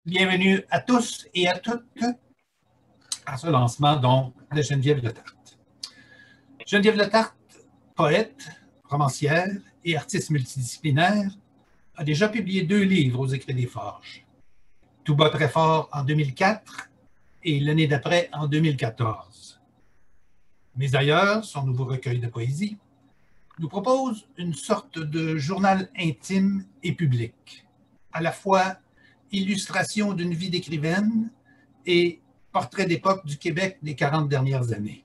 Bienvenue à tous et à toutes à ce lancement donc de Geneviève Letarte. Geneviève Letarte, poète, romancière et artiste multidisciplinaire, a déjà publié 2 livres aux Écrits des Forges. Tout bat très fort en 2004 et l'année d'après en 2014. Mais ailleurs, son nouveau recueil de poésie, nous propose une sorte de journal intime et public, à la fois illustration d'une vie d'écrivaine et portrait d'époque du Québec des 40 dernières années.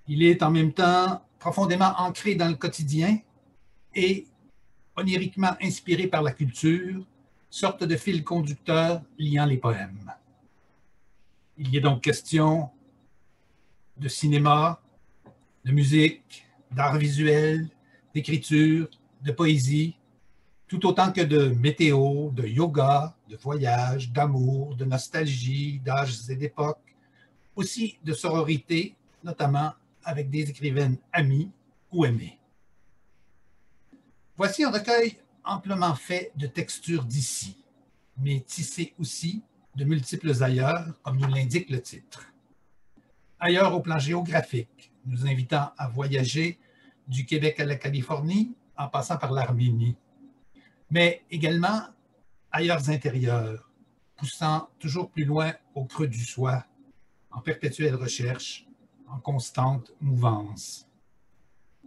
Il est en même temps profondément ancré dans le quotidien et oniriquement inspiré par la culture, sorte de fil conducteur liant les poèmes. Il y est donc question de cinéma, de musique, d'art visuel, d'écriture, de poésie, tout autant que de météo, de yoga, de voyage, d'amour, de nostalgie, d'âges et d'époques, aussi de sororité, notamment avec des écrivaines amies ou aimées. Voici un recueil amplement fait de textures d'ici, mais tissé aussi de multiples ailleurs, comme nous l'indique le titre. Ailleurs au plan géographique, nous invitant à voyager du Québec à la Californie, en passant par l'Arménie, mais également ailleurs intérieurs, poussant toujours plus loin au creux du soi, en perpétuelle recherche, en constante mouvance.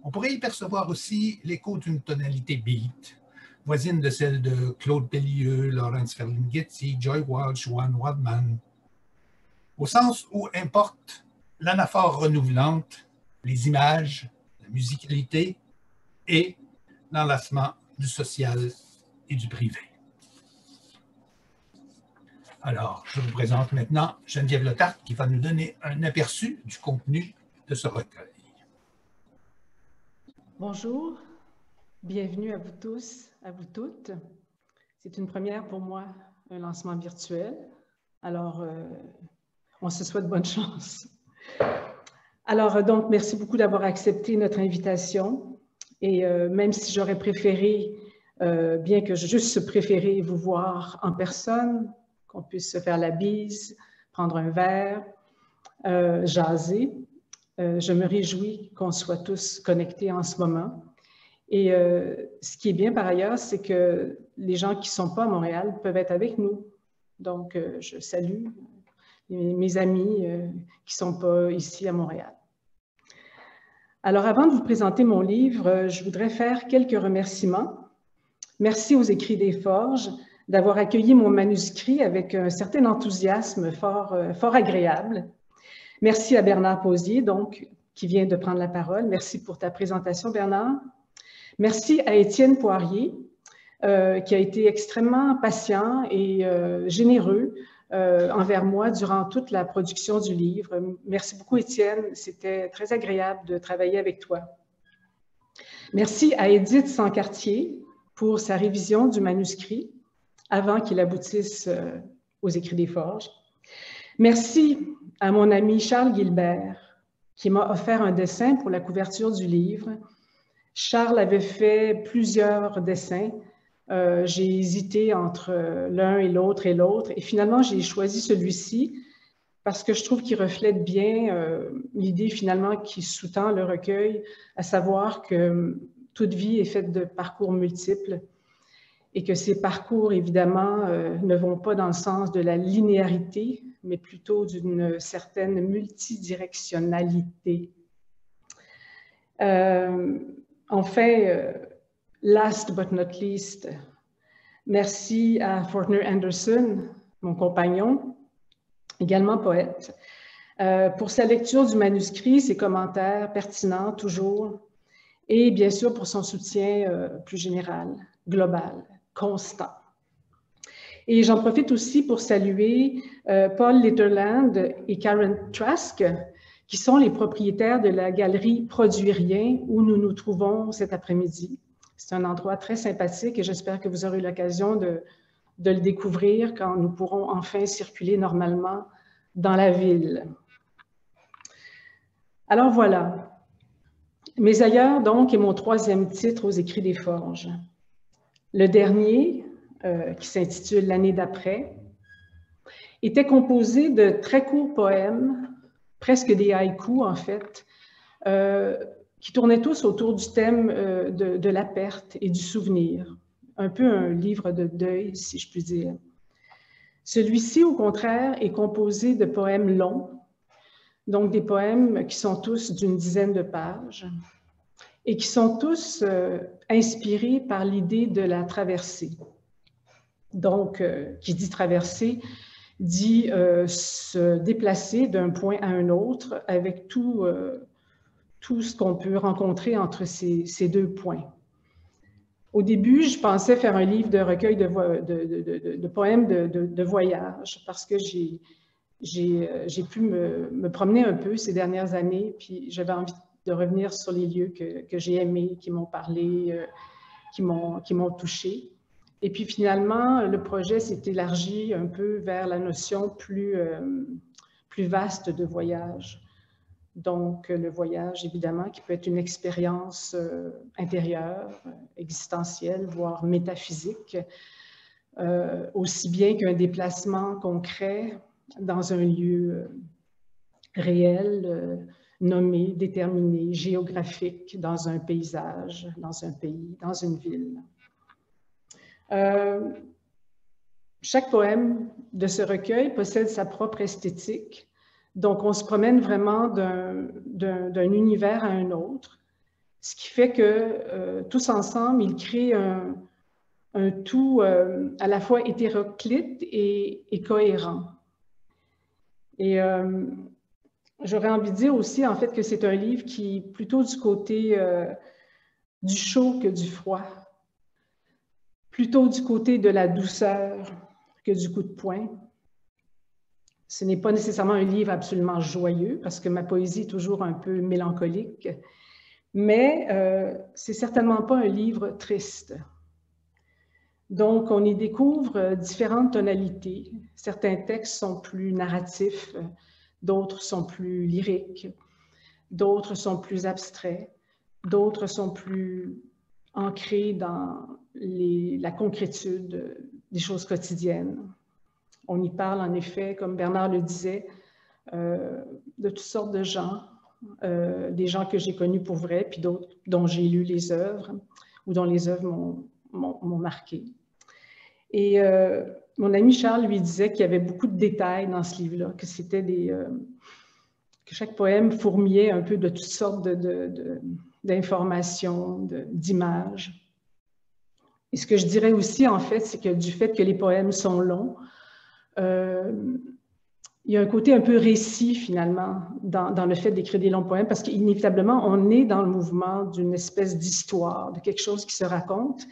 On pourrait y percevoir aussi l'écho d'une tonalité beat, voisine de celle de Claude Pellieux, Lawrence Ferlinghetti, Joy Walsh, Juan Waldman, au sens où importe l'anaphore renouvelante, les images, la musicalité et l'enlacement du social et du privé. Alors, je vous présente maintenant Geneviève Letarte qui va nous donner un aperçu du contenu de ce recueil. Bonjour, bienvenue à vous tous, à vous toutes. C'est une première pour moi, un lancement virtuel. Alors, on se souhaite bonne chance. Alors, donc, merci beaucoup d'avoir accepté notre invitation. Et même si j'aurais préféré, bien que je juste préféré vous voir en personne, qu'on puisse se faire la bise, prendre un verre, jaser, je me réjouis qu'on soit tous connectés en ce moment. Et ce qui est bien par ailleurs, c'est que les gens qui ne sont pas à Montréal peuvent être avec nous. Donc, je salue mes amis qui ne sont pas ici à Montréal. Alors, avant de vous présenter mon livre, je voudrais faire quelques remerciements. Merci aux Écrits des Forges d'avoir accueilli mon manuscrit avec un certain enthousiasme fort agréable. Merci à Bernard Posier, donc, qui vient de prendre la parole. Merci pour ta présentation, Bernard. Merci à Étienne Poirier, qui a été extrêmement patient et généreux envers moi durant toute la production du livre. Merci beaucoup, Étienne. C'était très agréable de travailler avec toi. Merci à Édith Sancartier pour sa révision du manuscrit avant qu'il aboutisse aux Écrits des Forges. Merci à mon ami Charles Gilbert, qui m'a offert un dessin pour la couverture du livre. Charles avait fait plusieurs dessins. J'ai hésité entre l'un et l'autre, et finalement, j'ai choisi celui-ci parce que je trouve qu'il reflète bien l'idée finalement qui sous-tend le recueil, à savoir que toute vie est faite de parcours multiples et que ces parcours, évidemment, ne vont pas dans le sens de la linéarité, mais plutôt d'une certaine multidirectionnalité. Enfin, last but not least, merci à Fortner Anderson, mon compagnon, également poète, pour sa lecture du manuscrit, ses commentaires pertinents toujours, et bien sûr pour son soutien plus général, global, constant. Et j'en profite aussi pour saluer Paul Litterland et Karen Trask, qui sont les propriétaires de la galerie Produit Rien, où nous nous trouvons cet après-midi. C'est un endroit très sympathique et j'espère que vous aurez l'occasion de le découvrir quand nous pourrons enfin circuler normalement dans la ville. Alors voilà, Mes ailleurs donc est mon troisième titre aux Écrits des Forges. Le dernier, qui s'intitule « L'année d'après », était composé de très courts poèmes, presque des haïkus en fait, qui tournaient tous autour du thème de la perte et du souvenir. Un peu un livre de deuil, si je puis dire. Celui-ci, au contraire, est composé de poèmes longs, donc des poèmes qui sont tous d'une dizaine de pages et qui sont tous inspirés par l'idée de la traversée. Donc, qui dit traversée, dit se déplacer d'un point à un autre avec tout ce qu'on peut rencontrer entre ces deux points. Au début, je pensais faire un livre de recueil de poèmes de voyage parce que j'ai pu me promener un peu ces dernières années, puis j'avais envie de revenir sur les lieux que j'ai aimés, qui m'ont parlé, qui m'ont touché. Et puis finalement, le projet s'est élargi un peu vers la notion plus vaste de voyage. Donc, le voyage, évidemment, qui peut être une expérience intérieure, existentielle, voire métaphysique, aussi bien qu'un déplacement concret dans un lieu réel, nommé, déterminé, géographique, dans un paysage, dans un pays, dans une ville. Chaque poème de ce recueil possède sa propre esthétique. Donc, on se promène vraiment d'un univers à un autre, ce qui fait que tous ensemble, ils créent un tout à la fois hétéroclite et cohérent. Et j'aurais envie de dire aussi, en fait, que c'est un livre qui est plutôt du côté du chaud que du froid, plutôt du côté de la douceur que du coup de poing. Ce n'est pas nécessairement un livre absolument joyeux, parce que ma poésie est toujours un peu mélancolique, mais c'est certainement pas un livre triste. Donc, on y découvre différentes tonalités. Certains textes sont plus narratifs, d'autres sont plus lyriques, d'autres sont plus abstraits, d'autres sont plus ancrés dans la concrétude des choses quotidiennes. On y parle en effet, comme Bernard le disait, de toutes sortes de gens, des gens que j'ai connus pour vrai, puis d'autres dont j'ai lu les œuvres, ou dont les œuvres m'ont marqué. Et mon ami Charles lui disait qu'il y avait beaucoup de détails dans ce livre-là, que c'était que chaque poème fourmillait un peu de toutes sortes d'informations, d'images. Et ce que je dirais aussi, en fait, c'est que du fait que les poèmes sont longs, il y a un côté un peu récit, finalement, dans le fait d'écrire des longs poèmes, parce qu'inévitablement, on est dans le mouvement d'une espèce d'histoire, de quelque chose qui se raconte,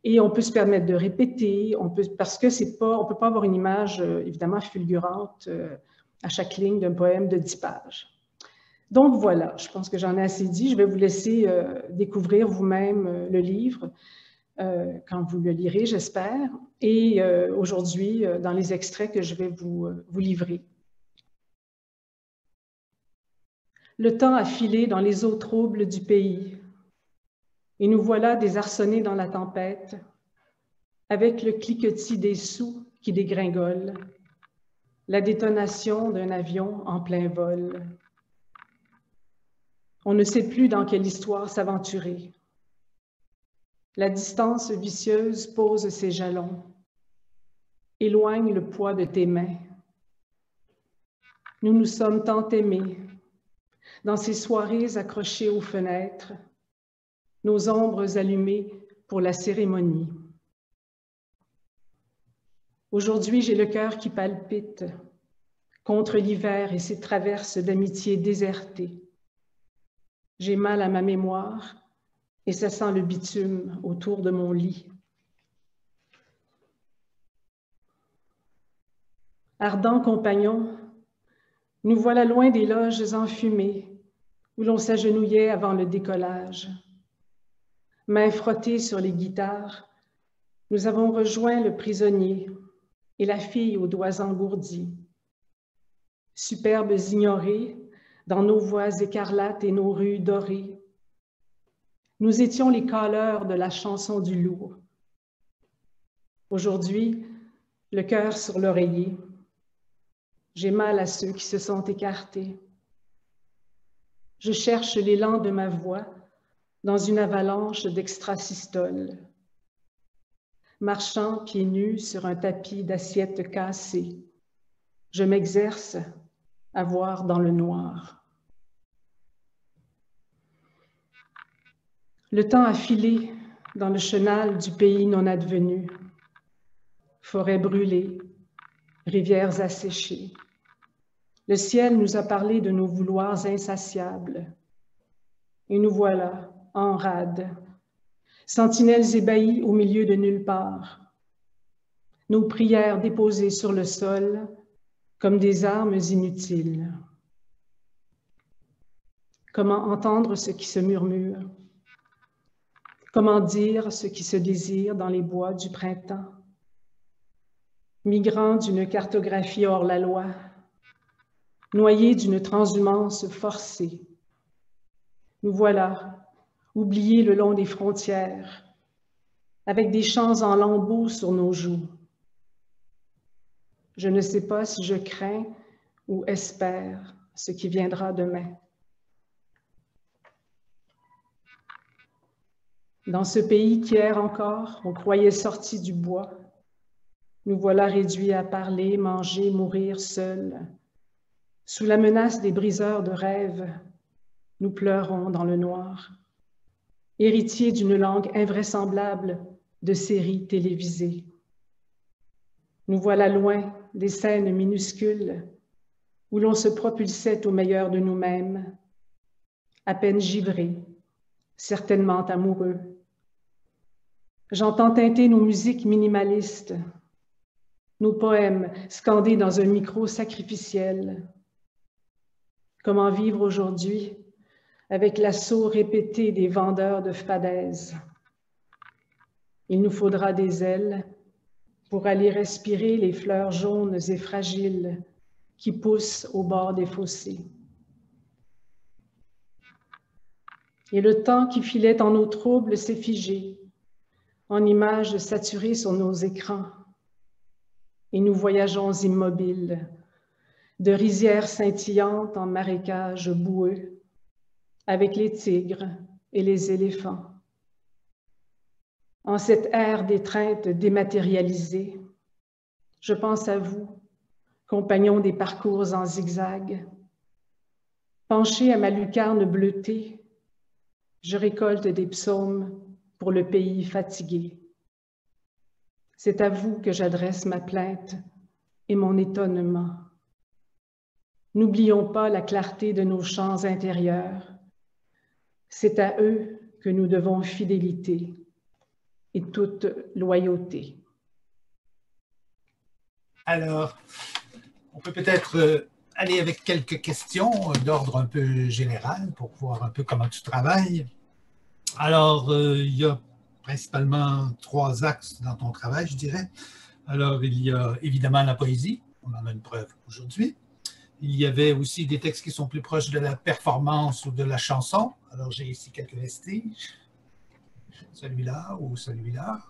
et on peut se permettre de répéter, parce que on ne peut pas avoir une image, évidemment, fulgurante à chaque ligne d'un poème de 10 pages. Donc voilà, je pense que j'en ai assez dit. Je vais vous laisser découvrir vous-même le livre quand vous le lirez, j'espère, et aujourd'hui, dans les extraits que je vais vous livrer. Le temps a filé dans les eaux troubles du pays, et nous voilà désarçonnés dans la tempête, avec le cliquetis des sous qui dégringolent, la détonation d'un avion en plein vol. On ne sait plus dans quelle histoire s'aventurer. La distance vicieuse pose ses jalons, éloigne le poids de tes mains. Nous nous sommes tant aimés, dans ces soirées accrochées aux fenêtres, nos ombres allumées pour la cérémonie. Aujourd'hui, j'ai le cœur qui palpite contre l'hiver et ses traverses d'amitié désertées. J'ai mal à ma mémoire et ça sent le bitume autour de mon lit. Ardents compagnons, nous voilà loin des loges enfumées où l'on s'agenouillait avant le décollage. Mains frottées sur les guitares, nous avons rejoint le prisonnier et la fille aux doigts engourdis. Superbes ignorés dans nos voix écarlates et nos rues dorées, nous étions les caleurs de la chanson du loup. Aujourd'hui, le cœur sur l'oreiller. J'ai mal à ceux qui se sont écartés. Je cherche l'élan de ma voix dans une avalanche d'extrasystole. Marchant pieds nus sur un tapis d'assiettes cassées, je m'exerce à voir dans le noir. Le temps a filé dans le chenal du pays non advenu. Forêts brûlées, rivières asséchées. Le ciel nous a parlé de nos vouloirs insatiables. Et nous voilà, en rade, sentinelles ébahis au milieu de nulle part. Nos prières déposées sur le sol comme des armes inutiles. Comment entendre ce qui se murmure? Comment dire ce qui se désire dans les bois du printemps? Migrants d'une cartographie hors la loi, noyés d'une transhumance forcée. Nous voilà, oubliés le long des frontières, avec des chants en lambeaux sur nos joues. Je ne sais pas si je crains ou espère ce qui viendra demain. Dans ce pays qu'hier encore, on croyait sorti du bois, nous voilà réduits à parler, manger, mourir seuls. Sous la menace des briseurs de rêves, nous pleurons dans le noir, héritiers d'une langue invraisemblable de séries télévisées. Nous voilà loin des scènes minuscules où l'on se propulsait au meilleur de nous-mêmes, à peine givrés, certainement amoureux. J'entends teinter nos musiques minimalistes, nos poèmes scandés dans un micro sacrificiel. Comment vivre aujourd'hui avec l'assaut répété des vendeurs de fadaises? Il nous faudra des ailes pour aller respirer les fleurs jaunes et fragiles qui poussent au bord des fossés. Et le temps qui filait en eau trouble s'est figé, en images saturées sur nos écrans. Et nous voyageons immobiles, de rizières scintillantes en marécages boueux, avec les tigres et les éléphants. En cette ère d'étreinte dématérialisée, je pense à vous, compagnons des parcours en zigzag. Penché à ma lucarne bleutée, je récolte des psaumes pour le pays fatigué. C'est à vous que j'adresse ma plainte et mon étonnement. N'oublions pas la clarté de nos chants intérieurs. C'est à eux que nous devons fidélité et toute loyauté. Alors, on peut peut-être aller avec quelques questions d'ordre un peu général pour voir un peu comment tu travailles. Alors, il y a principalement 3 axes dans ton travail, je dirais. Alors, il y a évidemment la poésie, on en a une preuve aujourd'hui. Il y avait aussi des textes qui sont plus proches de la performance ou de la chanson. Alors, j'ai ici quelques vestiges. Celui-là ou celui-là,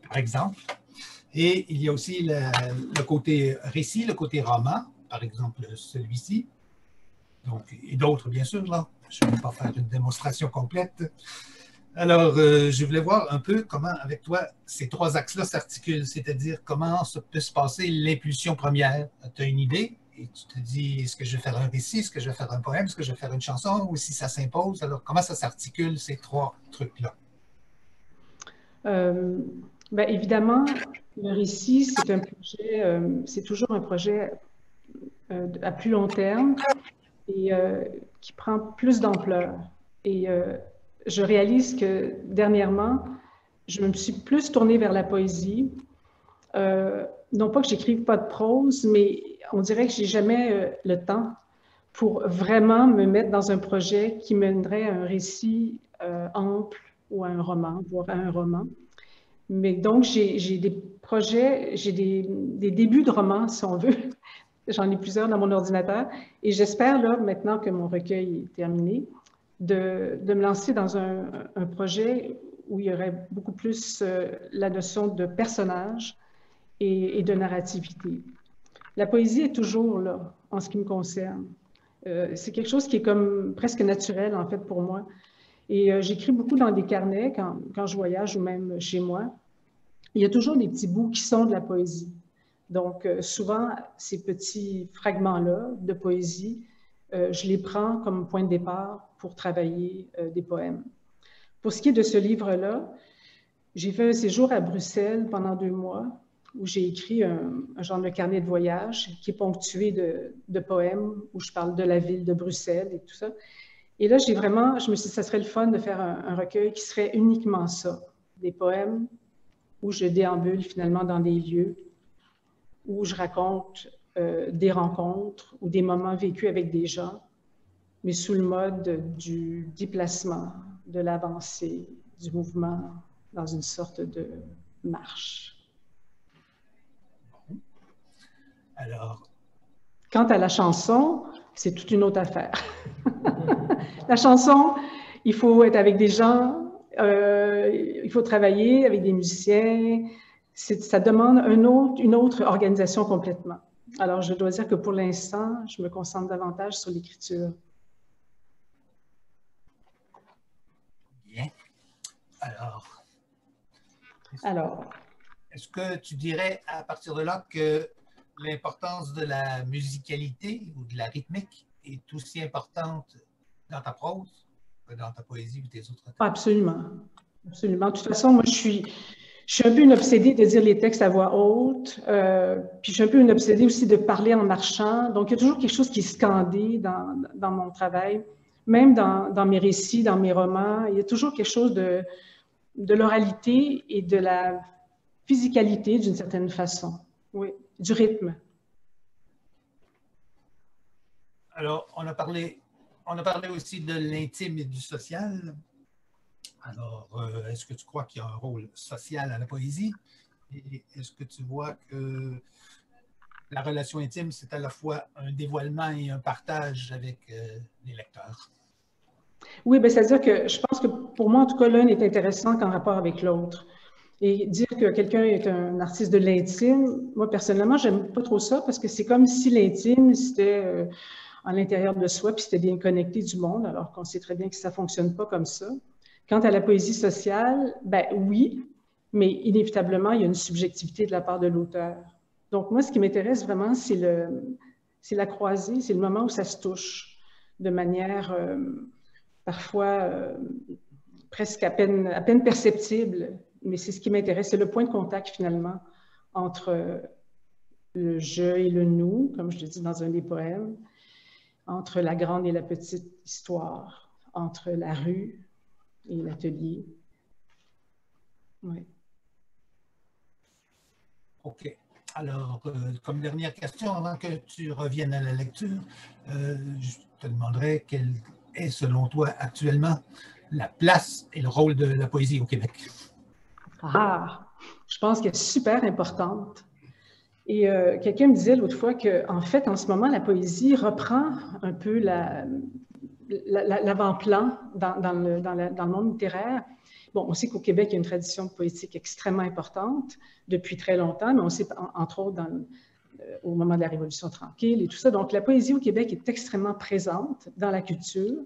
par exemple. Et il y a aussi le côté récit, le côté roman, par exemple celui-ci. Donc, et d'autres, bien sûr, là. Je ne vais pas faire une démonstration complète. Alors, je voulais voir un peu comment, avec toi, ces 3 axes-là s'articulent, c'est-à-dire comment ça peut se passer l'impulsion première. Tu as une idée et tu te dis, est-ce que je vais faire un récit, est-ce que je vais faire un poème, est-ce que je vais faire une chanson, ou si ça s'impose. Alors, comment ça s'articule, ces 3 trucs-là? Évidemment, le récit, c'est un projet, c'est toujours un projet à plus long terme et qui prend plus d'ampleur. Et je réalise que dernièrement, je me suis plus tournée vers la poésie. Non pas que j'écrive pas de prose, mais on dirait que j'ai jamais le temps pour vraiment me mettre dans un projet qui mènerait à un récit ample ou à un roman, voire à un roman. Mais donc, j'ai des projets, j'ai des débuts de romans, si on veut. J'en ai plusieurs dans mon ordinateur. Et j'espère, là, maintenant que mon recueil est terminé, de me lancer dans un projet où il y aurait beaucoup plus la notion de personnage et de narrativité. La poésie est toujours là, en ce qui me concerne. C'est quelque chose qui est comme presque naturel, en fait, pour moi. Et j'écris beaucoup dans des carnets quand je voyage ou même chez moi. Il y a toujours des petits bouts qui sont de la poésie. Donc, souvent, ces petits fragments-là de poésie, je les prends comme point de départ pour travailler des poèmes. Pour ce qui est de ce livre-là, j'ai fait un séjour à Bruxelles pendant 2 mois où j'ai écrit un genre de carnet de voyage qui est ponctué de poèmes où je parle de la ville de Bruxelles et tout ça. Et là, je me suis dit, ça serait le fun de faire un recueil qui serait uniquement ça, des poèmes où je déambule finalement dans des lieux, où je raconte des rencontres ou des moments vécus avec des gens, mais sous le mode du déplacement, de l'avancée, du mouvement, dans une sorte de marche. Alors, quant à la chanson, c'est toute une autre affaire. La chanson, il faut être avec des gens, il faut travailler avec des musiciens. Ça demande une autre organisation complètement. Alors, je dois dire que pour l'instant, je me concentre davantage sur l'écriture. Bien. Alors, est-ce que tu dirais à partir de là que l'importance de la musicalité ou de la rythmique est aussi importante dans ta prose que dans ta poésie ou tes autres textes? Absolument. Absolument. De toute façon, moi, je suis un peu une obsédée de dire les textes à voix haute, puis je suis un peu une obsédée aussi de parler en marchant. Donc, il y a toujours quelque chose qui est scandé dans mon travail, même dans mes récits, dans mes romans. Il y a toujours quelque chose de l'oralité et de la physicalité d'une certaine façon. Oui, du rythme. Alors, on a parlé aussi de l'intime et du social. Alors, est-ce que tu crois qu'il y a un rôle social à la poésie? Et est-ce que tu vois que la relation intime, c'est à la fois un dévoilement et un partage avec les lecteurs? Oui, bien, c'est-à-dire que je pense que pour moi, en tout cas, l'un est intéressant qu'en rapport avec l'autre. Et dire que quelqu'un est un artiste de l'intime, moi, personnellement, j'aime pas trop ça parce que c'est comme si l'intime, c'était à l'intérieur de soi, puis c'était bien connecté du monde, alors qu'on sait très bien que ça fonctionne pas comme ça. Quant à la poésie sociale, ben oui, mais inévitablement, il y a une subjectivité de la part de l'auteur. Donc, moi, ce qui m'intéresse vraiment, c'est la croisée, c'est le moment où ça se touche de manière parfois presque à peine perceptible, mais c'est ce qui m'intéresse, c'est le point de contact finalement entre le je et le nous, comme je le dis dans un des poèmes, entre la grande et la petite histoire, entre la rue et l'atelier. Oui. OK. Alors, comme dernière question, avant que tu reviennes à la lecture, je te demanderais quelle est, selon toi, actuellement, la place et le rôle de la poésie au Québec? Je pense qu'elle est super importante. Et quelqu'un me disait l'autre fois qu'en fait, en ce moment, la poésie reprend un peu l'avant-plan dans le monde littéraire. Bon, on sait qu'au Québec, il y a une tradition poétique extrêmement importante depuis très longtemps, mais on sait, entre autres, au moment de la Révolution tranquille et tout ça. Donc, la poésie au Québec est extrêmement présente dans la culture,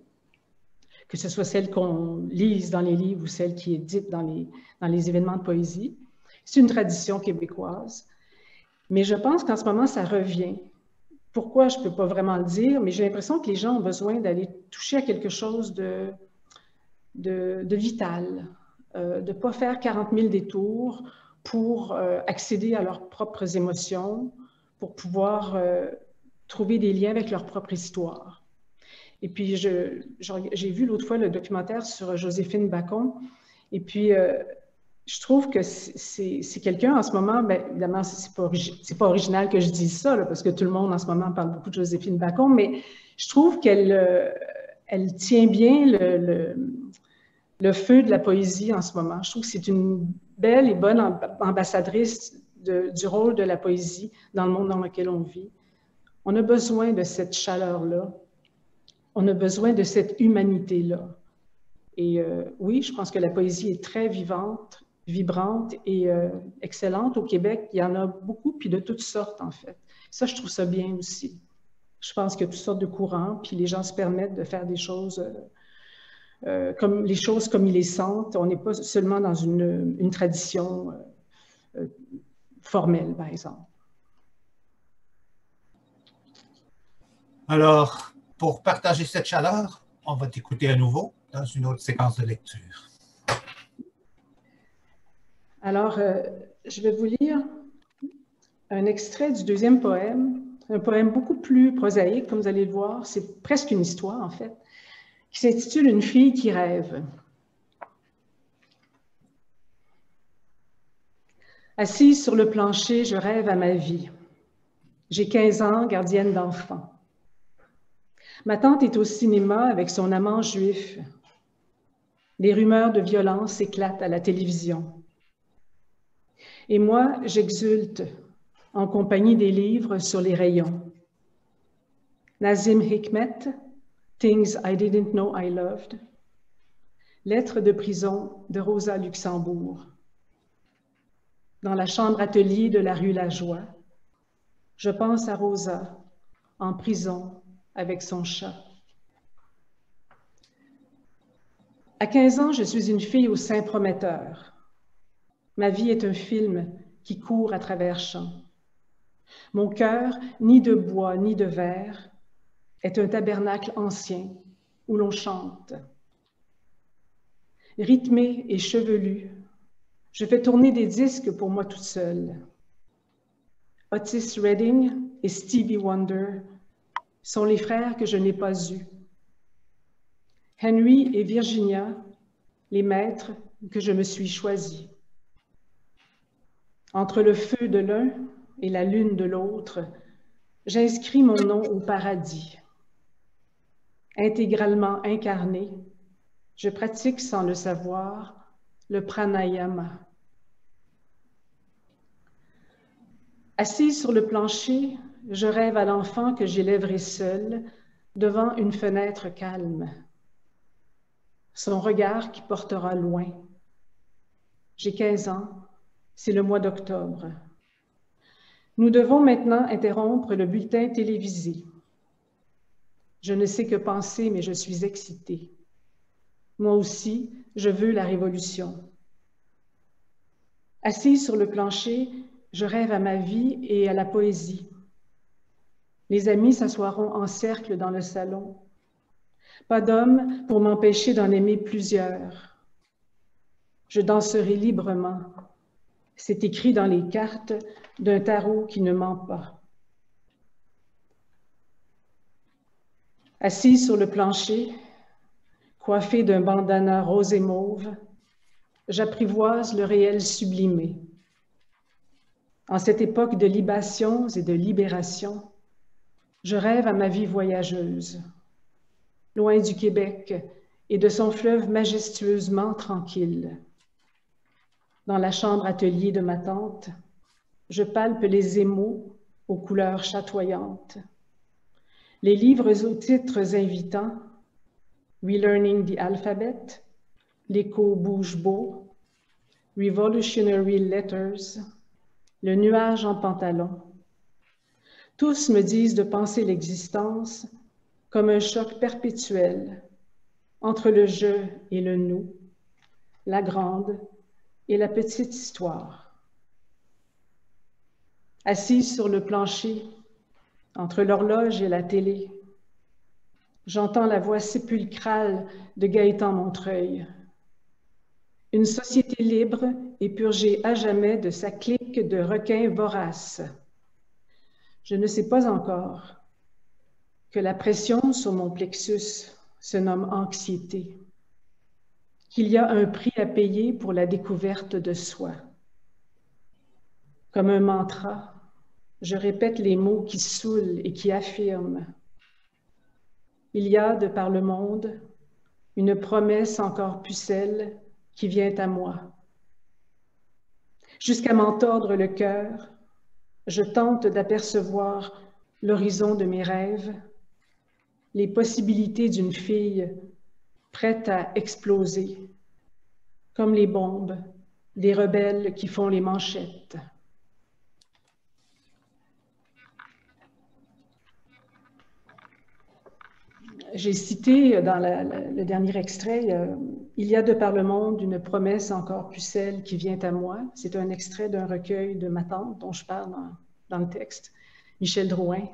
que ce soit celle qu'on lise dans les livres ou celle qui est dite dans les événements de poésie. C'est une tradition québécoise. Mais je pense qu'en ce moment, ça revient. Pourquoi, je ne peux pas vraiment le dire, mais j'ai l'impression que les gens ont besoin d'aller toucher à quelque chose de vital, de ne pas faire 40 000 détours pour accéder à leurs propres émotions, pour pouvoir trouver des liens avec leur propre histoire. Et puis, j'ai vu l'autre fois le documentaire sur Joséphine Bacon, et puis je trouve que c'est quelqu'un en ce moment, bien évidemment, c'est pas original que je dise ça, là, parce que tout le monde en ce moment parle beaucoup de Joséphine Bacon, mais je trouve qu'elle elle tient bien le feu de la poésie en ce moment. Je trouve que c'est une belle et bonne ambassadrice du rôle de la poésie dans le monde dans lequel on vit. On a besoin de cette chaleur-là. On a besoin de cette humanité-là. Et oui, je pense que la poésie est très vivante, vibrante et excellente. Au Québec, il y en a beaucoup, puis de toutes sortes, en fait. Ça, je trouve ça bien aussi. Je pense qu'il y a toutes sortes de courants, puis les gens se permettent de faire des choses comme les choses comme ils les sentent. On n'est pas seulement dans une tradition formelle, par exemple. Alors, pour partager cette chaleur, on va t'écouter à nouveau dans une autre séquence de lecture. Alors, je vais vous lire un extrait du deuxième poème, un poème beaucoup plus prosaïque, comme vous allez le voir. C'est presque une histoire, en fait, qui s'intitule « Une fille qui rêve ». Assise sur le plancher, je rêve à ma vie. J'ai 15 ans, gardienne d'enfants. Ma tante est au cinéma avec son amant juif. Les rumeurs de violence éclatent à la télévision. Et moi, j'exulte en compagnie des livres sur les rayons. Nazim Hikmet, Things I Didn't Know I Loved. Lettre de prison de Rosa Luxembourg. Dans la chambre atelier de la rue Lajoie, je pense à Rosa, en prison avec son chat. À 15 ans, je suis une fille au sein prometteur. Ma vie est un film qui court à travers champs. Mon cœur, ni de bois ni de verre, est un tabernacle ancien où l'on chante. Rythmé et chevelu, je fais tourner des disques pour moi toute seule. Otis Redding et Stevie Wonder sont les frères que je n'ai pas eus. Henry et Virginia, les maîtres que je me suis choisis. Entre le feu de l'un et la lune de l'autre, j'inscris mon nom au paradis. Intégralement incarné, je pratique sans le savoir le pranayama. Assise sur le plancher, je rêve à l'enfant que j'élèverai seul devant une fenêtre calme. Son regard qui portera loin. J'ai 15 ans, c'est le mois d'octobre. Nous devons maintenant interrompre le bulletin télévisé. Je ne sais que penser, mais je suis excitée. Moi aussi, je veux la révolution. Assise sur le plancher, je rêve à ma vie et à la poésie. Les amis s'assoiront en cercle dans le salon. Pas d'homme pour m'empêcher d'en aimer plusieurs. Je danserai librement. C'est écrit dans les cartes d'un tarot qui ne ment pas. Assise sur le plancher, coiffée d'un bandana rose et mauve, j'apprivoise le réel sublimé. En cette époque de libations et de libération, je rêve à ma vie voyageuse, loin du Québec et de son fleuve majestueusement tranquille. Dans la chambre atelier de ma tante, je palpe les émaux aux couleurs chatoyantes. Les livres aux titres invitants, Relearning the Alphabet, L'écho bouge beau, Revolutionary Letters, Le nuage en pantalon. Tous me disent de penser l'existence comme un choc perpétuel entre le je et le nous, la grande et la petite histoire. Assise sur le plancher, entre l'horloge et la télé, j'entends la voix sépulcrale de Gaëtan Montreuil. Une société libre est purgée à jamais de sa clique de requins voraces. Je ne sais pas encore que la pression sur mon plexus se nomme anxiété, qu'il y a un prix à payer pour la découverte de soi. Comme un mantra, je répète les mots qui saoulent et qui affirment. Il y a de par le monde une promesse encore pucelle qui vient à moi. Jusqu'à m'en tordre le cœur, je tente d'apercevoir l'horizon de mes rêves, les possibilités d'une fille prête à exploser, comme les bombes, des rebelles qui font les manchettes. J'ai cité dans le dernier extrait, il y a de par le monde une promesse encore pucelle qui vient à moi. C'est un extrait d'un recueil de ma tante dont je parle dans le texte, Michel Drouin,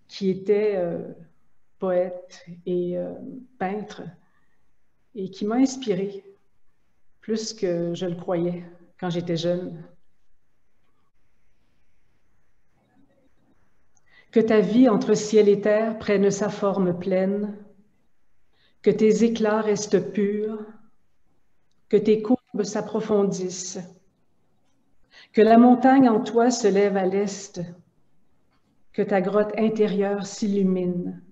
qui était poète et peintre et qui m'a inspirée plus que je le croyais quand j'étais jeune. Que ta vie entre ciel et terre prenne sa forme pleine, que tes éclats restent purs, que tes courbes s'approfondissent, que la montagne en toi se lève à l'est, que ta grotte intérieure s'illumine,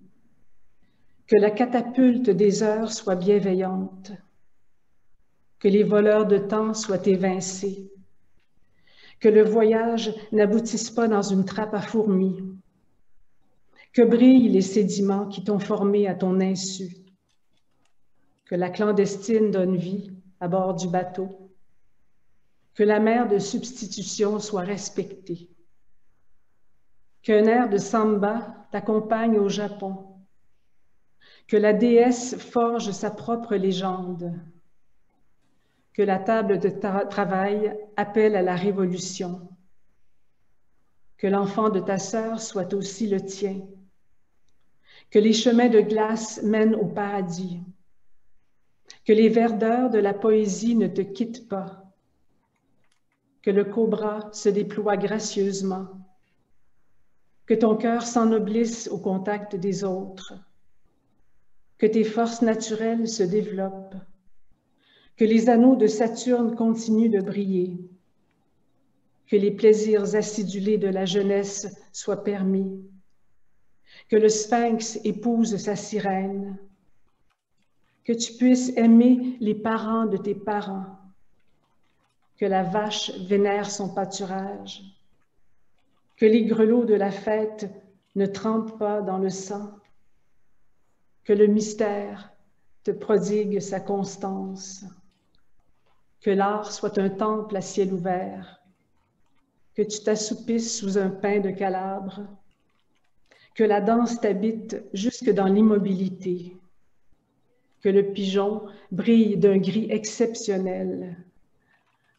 que la catapulte des heures soit bienveillante, que les voleurs de temps soient évincés, que le voyage n'aboutisse pas dans une trappe à fourmis, que brillent les sédiments qui t'ont formé à ton insu, que la clandestine donne vie à bord du bateau, que la mer de substitution soit respectée, qu'un air de samba t'accompagne au Japon, que la déesse forge sa propre légende, que la table de travail appelle à la révolution, que l'enfant de ta sœur soit aussi le tien, que les chemins de glace mènent au paradis, que les verdeurs de la poésie ne te quittent pas, que le cobra se déploie gracieusement, que ton cœur s'ennoblisse au contact des autres, que tes forces naturelles se développent, que les anneaux de Saturne continuent de briller, que les plaisirs acidulés de la jeunesse soient permis, que le sphinx épouse sa sirène, que tu puisses aimer les parents de tes parents, que la vache vénère son pâturage, que les grelots de la fête ne trempent pas dans le sang, que le mystère te prodigue sa constance, que l'art soit un temple à ciel ouvert, que tu t'assoupisses sous un pain de Calabre, que la danse t'habite jusque dans l'immobilité, que le pigeon brille d'un gris exceptionnel,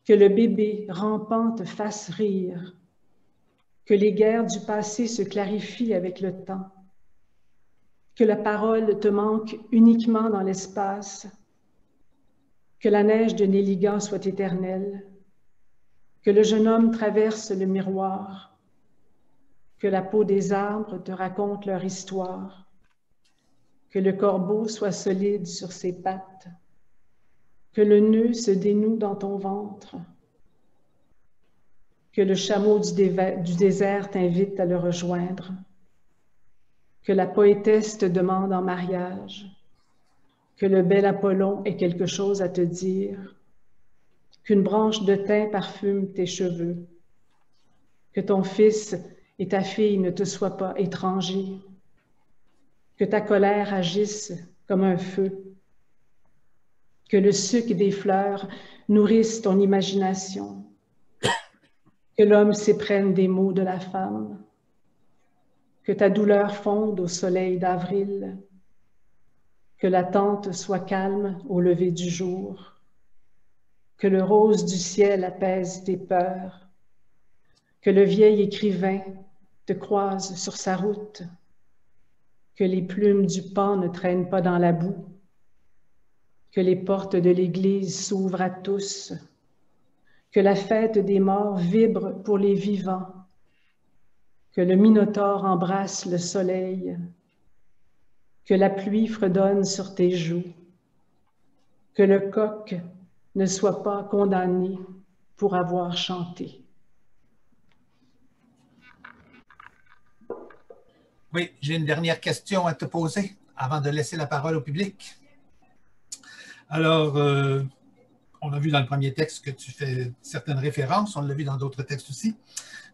que le bébé rampant te fasse rire, que les guerres du passé se clarifient avec le temps, que la parole te manque uniquement dans l'espace, que la neige de Néligan soit éternelle, que le jeune homme traverse le miroir, que la peau des arbres te raconte leur histoire, que le corbeau soit solide sur ses pattes, que le nœud se dénoue dans ton ventre, que le chameau du désert t'invite à le rejoindre, que la poétesse te demande en mariage, que le bel Apollon ait quelque chose à te dire, qu'une branche de thym parfume tes cheveux, que ton fils et ta fille ne te soient pas étrangers, que ta colère agisse comme un feu, que le suc des fleurs nourrisse ton imagination, que l'homme s'éprenne des mots de la femme, que ta douleur fonde au soleil d'avril, que l'attente soit calme au lever du jour, que le rose du ciel apaise tes peurs, que le vieil écrivain te croise sur sa route, que les plumes du pan ne traînent pas dans la boue, que les portes de l'église s'ouvrent à tous, que la fête des morts vibre pour les vivants, que le Minotaure embrasse le soleil, que la pluie fredonne sur tes joues, que le coq ne soit pas condamné pour avoir chanté. Oui, j'ai une dernière question à te poser avant de laisser la parole au public. Alors, on a vu dans le premier texte que tu fais certaines références, on l'a vu dans d'autres textes aussi.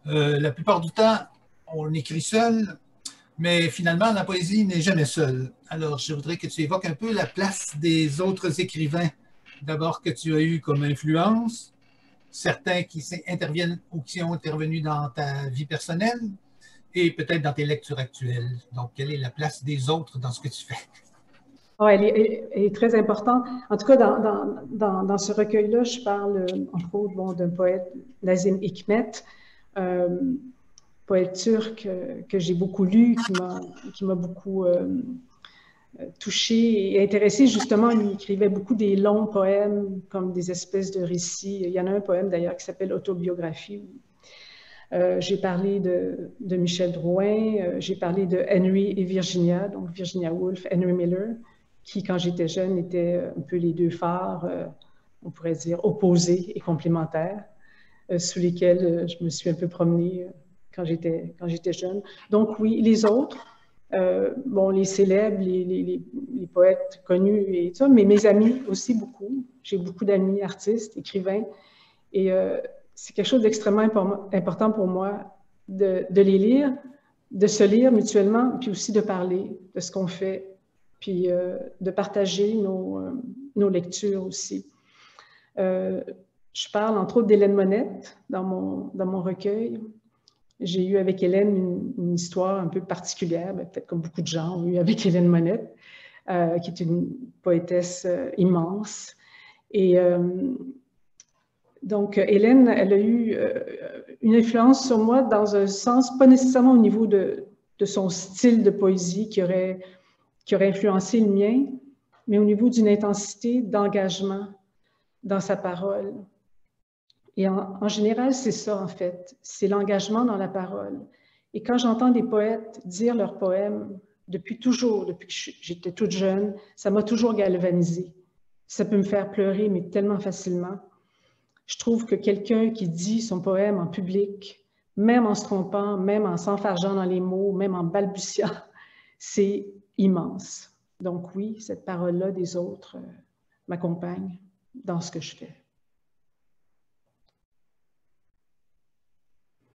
La plupart du temps, on écrit seul, Mais finalement, la poésie n'est jamais seule. Alors, je voudrais que tu évoques un peu la place des autres écrivains. D'abord, que tu as eu comme influence, certains qui interviennent ou qui ont intervenu dans ta vie personnelle et peut-être dans tes lectures actuelles. Donc, quelle est la place des autres dans ce que tu fais? Oh, elle est très importante. En tout cas, dans ce recueil-là, je parle, entre autres, bon, d'un poète, Nazim Hikmet, poète turc que j'ai beaucoup lu, qui m'a beaucoup touchée et intéressée. Justement, il écrivait beaucoup des longs poèmes, comme des espèces de récits. Il y en a un poème, d'ailleurs, qui s'appelle Autobiographie. J'ai parlé de Michel Drouin, j'ai parlé de Henry et Virginia, donc Virginia Woolf, Henry Miller, qui, quand j'étais jeune, étaient un peu les deux phares, on pourrait dire, opposés et complémentaires, sous lesquels je me suis un peu promenée quand j'étais jeune. Donc oui, les autres, bon, les célèbres, les poètes connus et tout ça, mais mes amis aussi beaucoup. J'ai beaucoup d'amis artistes, écrivains, et c'est quelque chose d'extrêmement important pour moi de les lire, de se lire mutuellement, puis aussi de parler de ce qu'on fait, puis de partager nos lectures aussi. Je parle entre autres d'Hélène Monette dans mon recueil. J'ai eu avec Hélène une histoire un peu particulière, peut-être comme beaucoup de gens ont eu avec Hélène Monette, qui est une poétesse immense. Et donc, Hélène, elle a eu une influence sur moi dans un sens, pas nécessairement au niveau de son style de poésie qui aurait influencé le mien, mais au niveau d'une intensité d'engagement dans sa parole. Et en général, c'est ça, en fait. C'est l'engagement dans la parole. Et quand j'entends des poètes dire leurs poèmes, depuis toujours, depuis que j'étais toute jeune, ça m'a toujours galvanisée. Ça peut me faire pleurer, mais tellement facilement. Je trouve que quelqu'un qui dit son poème en public, même en se trompant, même en s'enfargeant dans les mots, même en balbutiant, c'est immense. Donc oui, cette parole-là des autres m'accompagne dans ce que je fais.